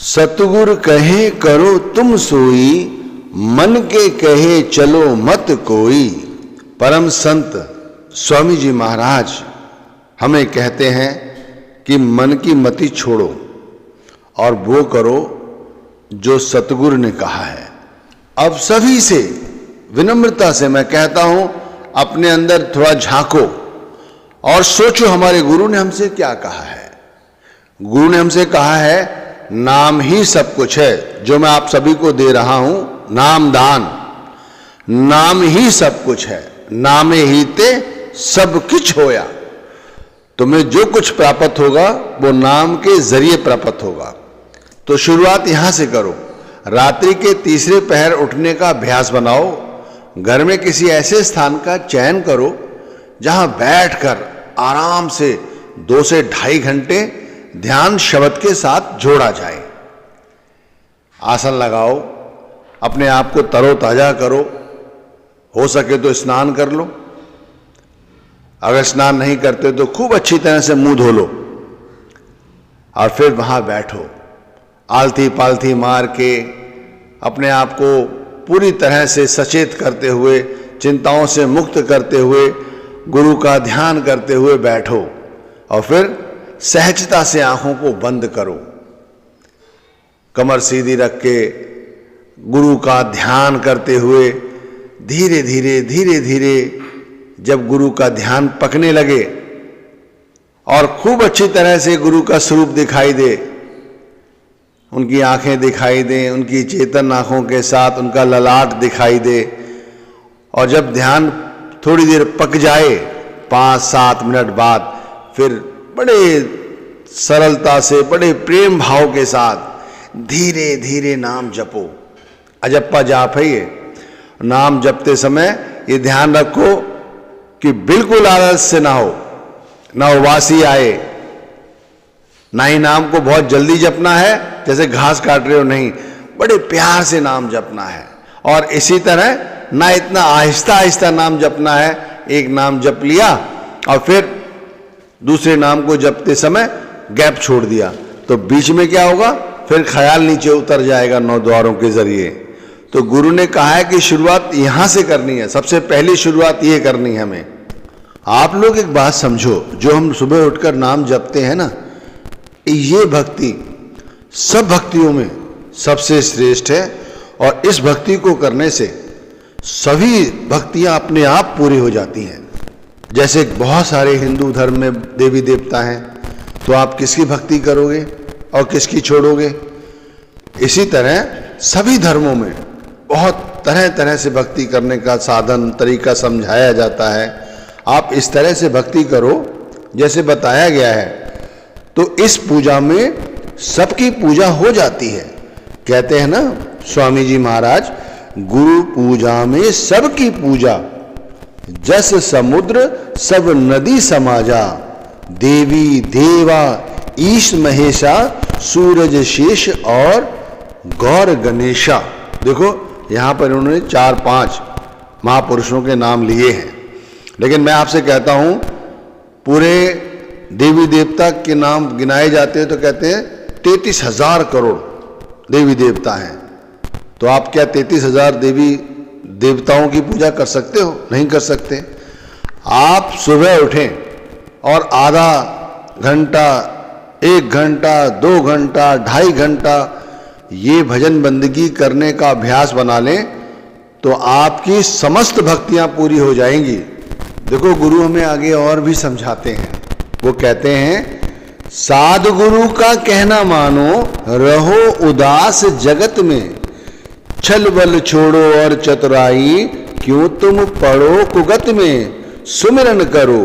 सतगुर कहे करो तुम सोई, मन के कहे चलो मत कोई। परम संत स्वामी जी महाराज हमें कहते हैं कि मन की मति छोड़ो और वो करो जो सतगुरु ने कहा है। अब सभी से विनम्रता से मैं कहता हूं, अपने अंदर थोड़ा झांको और सोचो हमारे गुरु ने हमसे क्या कहा है। गुरु ने हमसे कहा है नाम ही सब कुछ है। जो मैं आप सभी को दे रहा हूं नाम दान, नाम ही सब कुछ है। नामे ही ते सब कुछ होया। तुम्हें जो कुछ प्राप्त होगा वो नाम के जरिए प्राप्त होगा। तो शुरुआत यहां से करो। रात्रि के तीसरे पहर उठने का अभ्यास बनाओ। घर में किसी ऐसे स्थान का चयन करो जहां बैठकर आराम से 2 से 2.5 घंटे ध्यान शब्द के साथ जोड़ा जाए। आसन लगाओ, अपने आप को तरोताजा करो। हो सके तो स्नान कर लो, अगर स्नान नहीं करते तो खूब अच्छी तरह से मुंह धो लो और फिर वहां बैठो। आलती पालती मार के अपने आप को पूरी तरह से सचेत करते हुए, चिंताओं से मुक्त करते हुए, गुरु का ध्यान करते हुए बैठो और फिर सहजता से आंखों को बंद करो। कमर सीधी रख के गुरु का ध्यान करते हुए धीरे धीरे धीरे धीरे जब गुरु का ध्यान पकने लगे और खूब अच्छी तरह से गुरु का स्वरूप दिखाई दे, उनकी आंखें दिखाई दें, उनकी चेतन आंखों के साथ उनका ललाट दिखाई दे, और जब ध्यान थोड़ी देर पक जाए 5-7 मिनट बाद फिर बड़े सरलता से, बड़े प्रेम भाव के साथ धीरे धीरे नाम जपो। अजप्पा जाप है ये। नाम जपते समय ये ध्यान रखो कि बिल्कुल आलस्य ना हो, ना उबासी आए, ना ही नाम को बहुत जल्दी जपना है जैसे घास काट रहे हो, नहीं, बड़े प्यार से नाम जपना है। और इसी तरह ना इतना आहिस्ता आहिस्ता नाम जपना है। एक नाम जप लिया और फिर दूसरे नाम को जपते समय गैप छोड़ दिया तो बीच में क्या होगा, फिर ख्याल नीचे उतर जाएगा 9 द्वारों के जरिए। तो गुरु ने कहा है कि शुरुआत यहां से करनी है। सबसे पहली शुरुआत ये करनी है हमें। आप लोग एक बात समझो, जो हम सुबह उठकर नाम जपते हैं ना, ये भक्ति सब भक्तियों में सबसे श्रेष्ठ है। और इस भक्ति को करने से सभी भक्तियां अपने आप पूरी हो जाती हैं। जैसे बहुत सारे हिंदू धर्म में देवी देवता हैं, तो आप किसकी भक्ति करोगे और किसकी छोड़ोगे। इसी तरह सभी धर्मों में बहुत तरह तरह से भक्ति करने का साधन तरीका समझाया जाता है। आप इस तरह से भक्ति करो जैसे बताया गया है, तो इस पूजा में सबकी पूजा हो जाती है। कहते हैं ना स्वामी जी महाराज, गुरु पूजा में सबकी पूजा, जस समुद्र सब नदी समाजा, देवी देवा ईश महेशा, सूरज शेष और गौर गणेशा। देखो यहां पर उन्होंने 4-5 महापुरुषों के नाम लिए हैं, लेकिन मैं आपसे कहता हूं पूरे देवी देवता के नाम गिनाए जाते हैं तो कहते हैं 33,000 करोड़ देवी देवता हैं। तो आप क्या 33,000 देवी देवताओं की पूजा कर सकते हो? नहीं कर सकते। आप सुबह उठें और आधा घंटा, 1 घंटा, 2 घंटा, 2.5 घंटा ये भजन बंदगी करने का अभ्यास बना लें तो आपकी समस्त भक्तियां पूरी हो जाएंगी। देखो गुरु हमें आगे और भी समझाते हैं। वो कहते हैं, साधु गुरु का कहना मानो, रहो उदास जगत में, छल बल छोड़ो और चतुराई, क्यों तुम पड़ो कुगत में, सुमिरन करो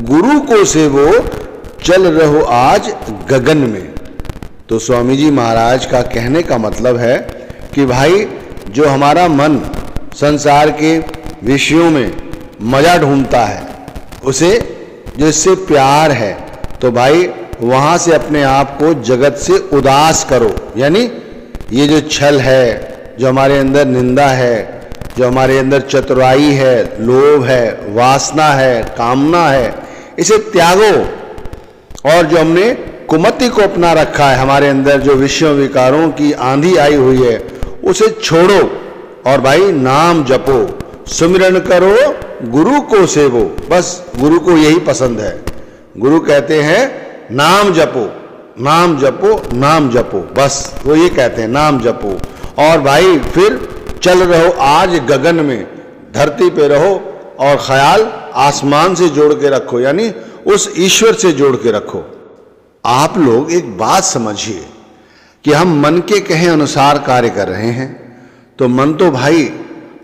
गुरु को सेवो, चल रहो आज गगन में। तो स्वामी जी महाराज का कहने का मतलब है कि भाई जो हमारा मन संसार के विषयों में मजा ढूंढता है, उसे जिससे प्यार है, तो भाई वहां से अपने आप को जगत से उदास करो। यानी ये जो छल है, जो हमारे अंदर निंदा है, जो हमारे अंदर चतुराई है, लोभ है, वासना है, कामना है, इसे त्यागो। और जो हमने कुमति को अपना रखा है, हमारे अंदर जो विषयों विकारों की आंधी आई हुई है उसे छोड़ो और भाई नाम जपो, सुमिरन करो, गुरु को सेवो। बस गुरु को यही पसंद है। गुरु कहते हैं नाम जपो, नाम जपो, नाम जपो, बस वो ये कहते हैं नाम जपो। और भाई फिर चल रहो आज गगन में, धरती पे रहो और ख्याल आसमान से जोड़ के रखो, यानी उस ईश्वर से जोड़ के रखो। आप लोग एक बात समझिए कि हम मन के कहे अनुसार कार्य कर रहे हैं तो मन तो भाई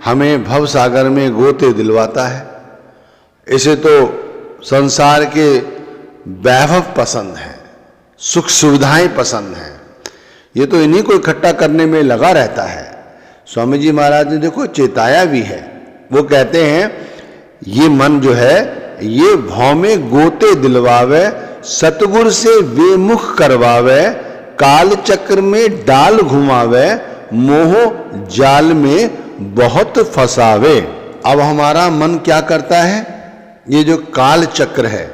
हमें भव सागर में गोते दिलवाता है। इसे तो संसार के वैभव पसंद है, सुख सुविधाएं पसंद हैं, ये तो इन्हीं को इकट्ठा करने में लगा रहता है। स्वामी जी महाराज ने देखो चेताया भी है। वो कहते हैं ये मन जो है ये भौ में गोते दिलवावे, सतगुर से विमुख करवावे, काल चक्र में डाल घुमावे, मोह जाल में बहुत फसावे। अब हमारा मन क्या करता है, ये जो काल चक्र है,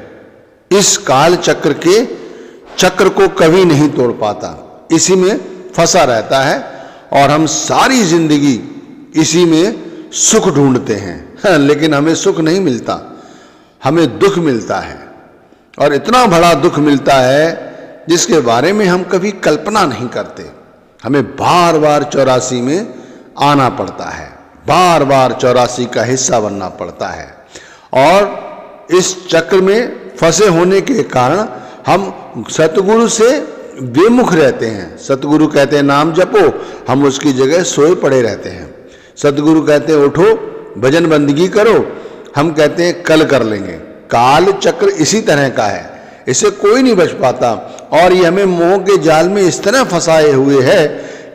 इस काल चक्र के चक्र को कभी नहीं तोड़ पाता, इसी में फंसा रहता है और हम सारी जिंदगी इसी में सुख ढूंढते हैं। लेकिन हमें सुख नहीं मिलता, हमें दुख मिलता है, और इतना बड़ा दुख मिलता है जिसके बारे में हम कभी कल्पना नहीं करते। हमें बार बार 84 में आना पड़ता है, बार बार 84 का हिस्सा बनना पड़ता है, और इस चक्र में फंसे होने के कारण हम सतगुरु से विमुख रहते हैं। सतगुरु कहते हैं नाम जपो, हम उसकी जगह सोए पड़े रहते हैं। सतगुरु कहते हैं उठो भजन बंदगी करो, हम कहते हैं कल कर लेंगे। काल चक्र इसी तरह का है, इससे कोई नहीं बच पाता, और ये हमें मोह के जाल में इस तरह फंसाए हुए है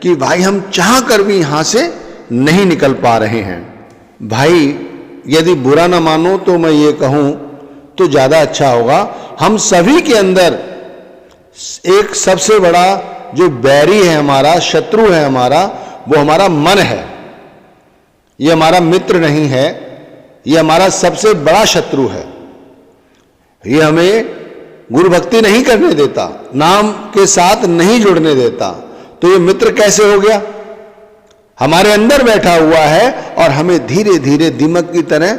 कि भाई हम चाह कर भी यहां से नहीं निकल पा रहे हैं। भाई यदि बुरा ना मानो तो मैं ये कहूं तो ज्यादा अच्छा होगा, हम सभी के अंदर एक सबसे बड़ा जो बैरी है, हमारा शत्रु है हमारा, वो हमारा मन है। ये हमारा मित्र नहीं है, ये हमारा सबसे बड़ा शत्रु है। ये हमें गुरु भक्ति नहीं करने देता, नाम के साथ नहीं जुड़ने देता। तो ये मित्र कैसे हो गया, हमारे अंदर बैठा हुआ है और हमें धीरे धीरे दीमक की तरह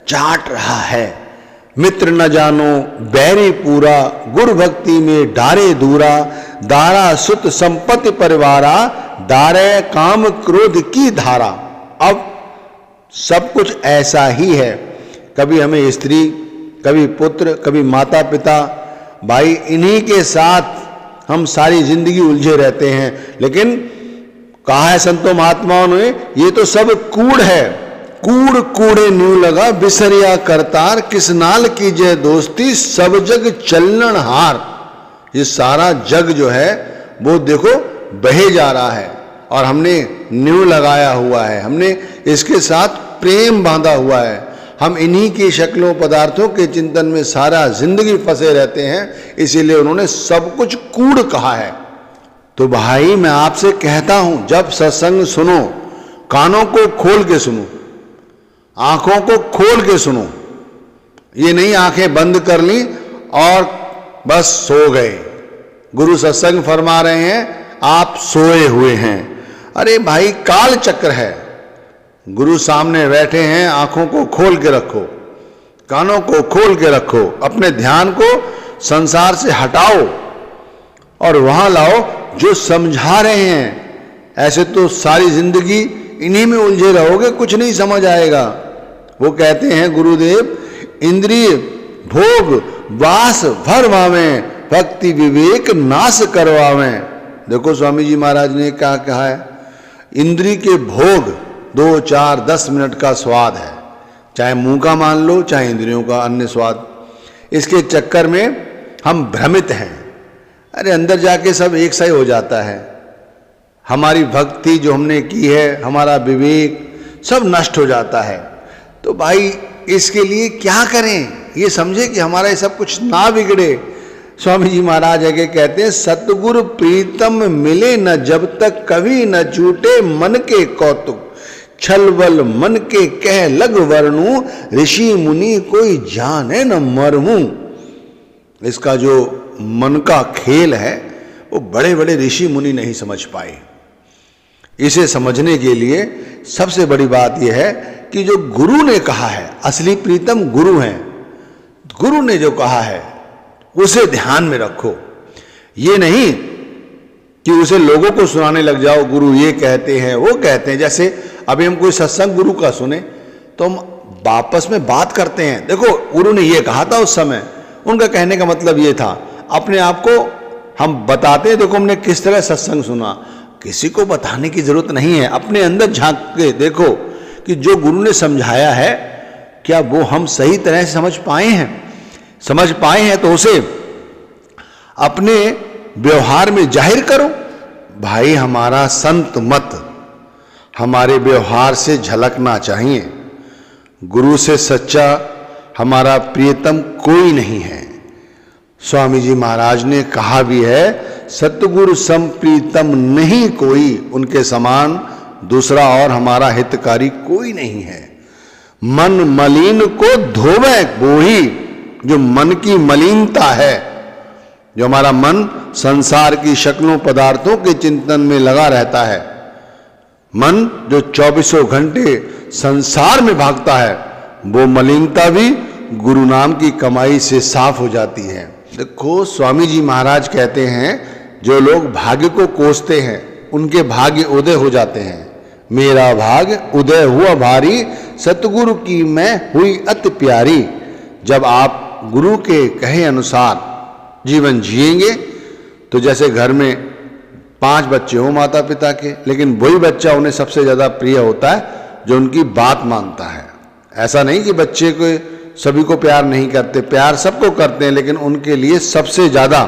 चाट रहा है। मित्र न जानो बैरी पूरा, गुरु भक्ति में डारे दूरा, दारा सुत संपत्ति परिवारा, दारे काम क्रोध की धारा। अब सब कुछ ऐसा ही है, कभी हमें स्त्री, कभी पुत्र, कभी माता पिता, भाई इन्हीं के साथ हम सारी जिंदगी उलझे रहते हैं। लेकिन कहा है संतों महात्माओं ने, ये तो सब कूड़ है, कूड़ कूड़े न्यू लगा, बिसरिया करतार, किस नाल की जय दोस्ती, सब जग चलन हार। ये सारा जग जो है वो देखो बहे जा रहा है और हमने न्यू लगाया हुआ है, हमने इसके साथ प्रेम बांधा हुआ है। हम इन्हीं की शक्लों पदार्थों के चिंतन में सारा जिंदगी फंसे रहते हैं, इसीलिए उन्होंने सब कुछ कूड़ कहा है। तो भाई मैं आपसे कहता हूं, जब सत्संग सुनो कानों को खोल के सुनो, आंखों को खोल के सुनो। ये नहीं आंखें बंद कर ली और बस सो गए। गुरु सत्संग फरमा रहे हैं, आप सोए हुए हैं। अरे भाई काल चक्र है, गुरु सामने बैठे हैं, आंखों को खोल के रखो, कानों को खोल के रखो, अपने ध्यान को संसार से हटाओ और वहां लाओ जो समझा रहे हैं। ऐसे तो सारी जिंदगी इन्हीं में उलझे रहोगे, कुछ नहीं समझ आएगा। वो कहते हैं गुरुदेव, इंद्रिय भोग वास भर भावें, भक्ति विवेक नाश करवावें। देखो स्वामी जी महाराज ने क्या कहा है, इंद्रिय के भोग 2, 4, 10 मिनट का स्वाद है, चाहे मुंह का मान लो चाहे इंद्रियों का अन्य स्वाद। इसके चक्कर में हम भ्रमित हैं। अरे अंदर जाके सब एक सा ही हो जाता है। हमारी भक्ति जो हमने की है, हमारा विवेक सब नष्ट हो जाता है। तो भाई इसके लिए क्या करें, ये समझे कि हमारा ये सब कुछ ना बिगड़े। स्वामी जी महाराज आगे कहते हैं, सतगुरु प्रीतम मिले न जब तक, कभी न छूटे मन के कौतुक, छलवल मन के कह लग वर्णु, ऋषि मुनि कोई जाने न मरमू। इसका जो मन का खेल है वो बड़े बड़े ऋषि मुनि नहीं समझ पाए। इसे समझने के लिए सबसे बड़ी बात यह है कि जो गुरु ने कहा है, असली प्रीतम गुरु हैं, गुरु ने जो कहा है उसे ध्यान में रखो। ये नहीं कि उसे लोगों को सुनाने लग जाओ, गुरु ये कहते हैं वो कहते हैं। जैसे अभी हम कोई सत्संग गुरु का सुने तो हम आपस में बात करते हैं, देखो गुरु ने ये कहा था उस समय, उनका कहने का मतलब ये था। अपने आप को हम बताते हैं, देखो हमने किस तरह सत्संग सुना। किसी को बताने की जरूरत नहीं है, अपने अंदर झांक के देखो कि जो गुरु ने समझाया है क्या वो हम सही तरह से समझ पाए हैं। समझ पाए हैं तो उसे अपने व्यवहार में जाहिर करो। भाई हमारा संत मत हमारे व्यवहार से झलकना चाहिए। गुरु से सच्चा हमारा प्रियतम कोई नहीं है। स्वामी जी महाराज ने कहा भी है, सतगुरु सम प्रीतम नहीं कोई, उनके समान दूसरा और हमारा हितकारी कोई नहीं है। मन मलिन को धोवे वही, जो मन की मलिनता है, जो हमारा मन संसार की शक्लों पदार्थों के चिंतन में लगा रहता है, मन जो 24 घंटे संसार में भागता है, वो मलिनता भी गुरु नाम की कमाई से साफ हो जाती है। देखो स्वामी जी महाराज कहते हैं, जो लोग भाग्य को कोसते हैं उनके भाग्य उदय हो जाते हैं। मेरा भाग्य उदय हुआ भारी, सतगुरु की मैं हुई अति प्यारी। जब आप गुरु के कहे अनुसार जीवन जिएंगे तो जैसे घर में 5 बच्चे हो माता पिता के, लेकिन वही बच्चा उन्हें सबसे ज्यादा प्रिय होता है जो उनकी बात मानता है। ऐसा नहीं कि बच्चे को सभी को प्यार नहीं करते, प्यार सबको करते हैं, लेकिन उनके लिए सबसे ज्यादा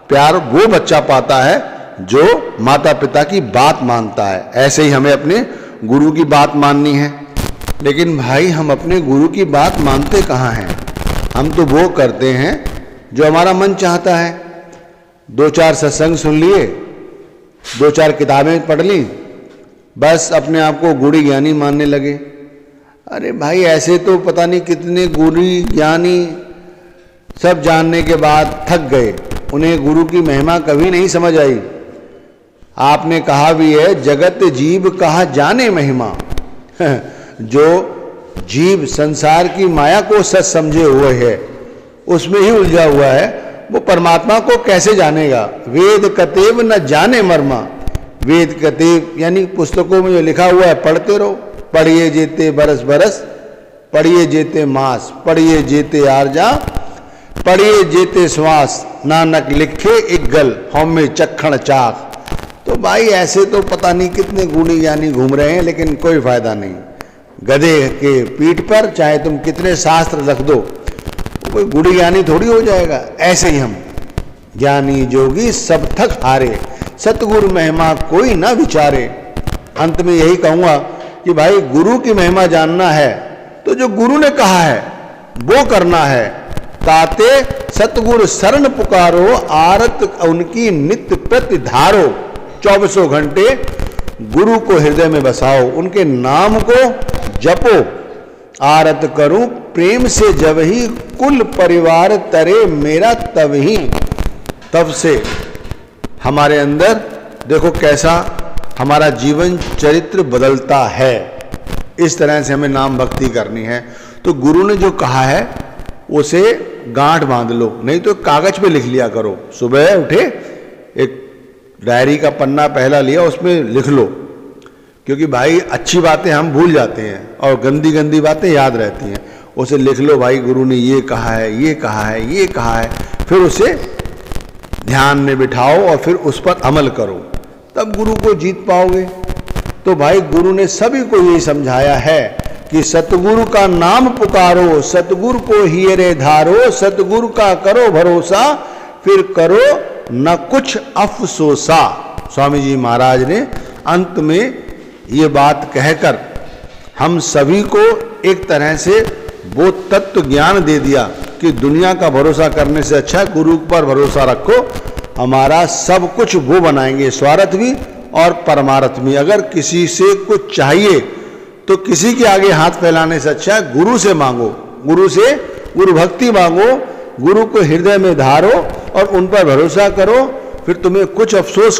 प्यार वो बच्चा पाता है जो माता पिता की बात मानता है। ऐसे ही हमें अपने गुरु की बात माननी है। लेकिन भाई हम अपने गुरु की बात मानते कहाँ हैं? हम तो वो करते हैं जो हमारा मन चाहता है। 2-4 सत्संग सुन लिए, 2-4 किताबें पढ़ ली, बस अपने आप को गुणी ज्ञानी मानने लगे। अरे भाई ऐसे तो पता नहीं कितने गुणी ज्ञानी सब जानने के बाद थक गए, उन्हें गुरु की महिमा कभी नहीं समझ आई। आपने कहा भी है, जगत जीव कहा जाने महिमा। जो जीव संसार की माया को सच समझे हुए है, उसमें ही उलझा हुआ है, वो परमात्मा को कैसे जानेगा? वेद कतेव न जाने मर्मा। वेद कतेव यानी पुस्तकों में जो लिखा हुआ है पढ़ते रहो, पढ़िए जेते बरस बरस, पढ़िए जेते मास, पढ़िए जेते आरजा, पढ़िए जेते श्वास, नानक लिखे एक गल हमें चखण चाक। तो भाई ऐसे तो पता नहीं कितने गुणी ज्ञानी घूम रहे हैं, लेकिन कोई फायदा नहीं। गधे के पीठ पर चाहे तुम कितने शास्त्र रख दो, कोई गुणी ज्ञानी थोड़ी हो जाएगा। ऐसे ही हम ज्ञानी जोगी सब थक हारे, सतगुरु महिमा कोई ना विचारे। अंत में यही कहूंगा कि भाई गुरु की महिमा जानना है तो जो गुरु ने कहा है वो करना है। ताते सतगुरु शरण पुकारो, आरत उनकी नित्य प्रति धारो। 24 घंटे गुरु को हृदय में बसाओ, उनके नाम को जपो। आरत करूं प्रेम से जब ही, कुल परिवार तरे मेरा तब ही। तब से हमारे अंदर देखो कैसा हमारा जीवन चरित्र बदलता है। इस तरह से हमें नाम भक्ति करनी है। तो गुरु ने जो कहा है उसे गांठ बांध लो, नहीं तो कागज पे लिख लिया करो। सुबह उठे एक डायरी का पन्ना पहला लिया, उसमें लिख लो, क्योंकि भाई अच्छी बातें हम भूल जाते हैं और गंदी गंदी बातें याद रहती हैं। उसे लिख लो, भाई गुरु ने ये कहा है, ये कहा है, ये कहा है। फिर उसे ध्यान में बिठाओ और फिर उस पर अमल करो, तब गुरु को जीत पाओगे। तो भाई गुरु ने सभी को यही समझाया है कि सतगुरु का नाम पुकारो, सतगुरु को हियरे धारो, सतगुरु का करो भरोसा, फिर करो न कुछ अफसोसा। स्वामी जी महाराज ने अंत में ये बात कहकर हम सभी को एक तरह से वो तत्व ज्ञान दे दिया कि दुनिया का भरोसा करने से अच्छा गुरु पर भरोसा रखो। हमारा सब कुछ वो बनाएंगे, स्वार्थ भी और परमार्थ भी। अगर किसी से कुछ चाहिए तो किसी के आगे हाथ फैलाने से अच्छा गुरु से मांगो, गुरु से गुरु भक्ति मांगो, गुरु को हृदय में धारो और उन पर भरोसा करो, फिर तुम्हें कुछ अफसोस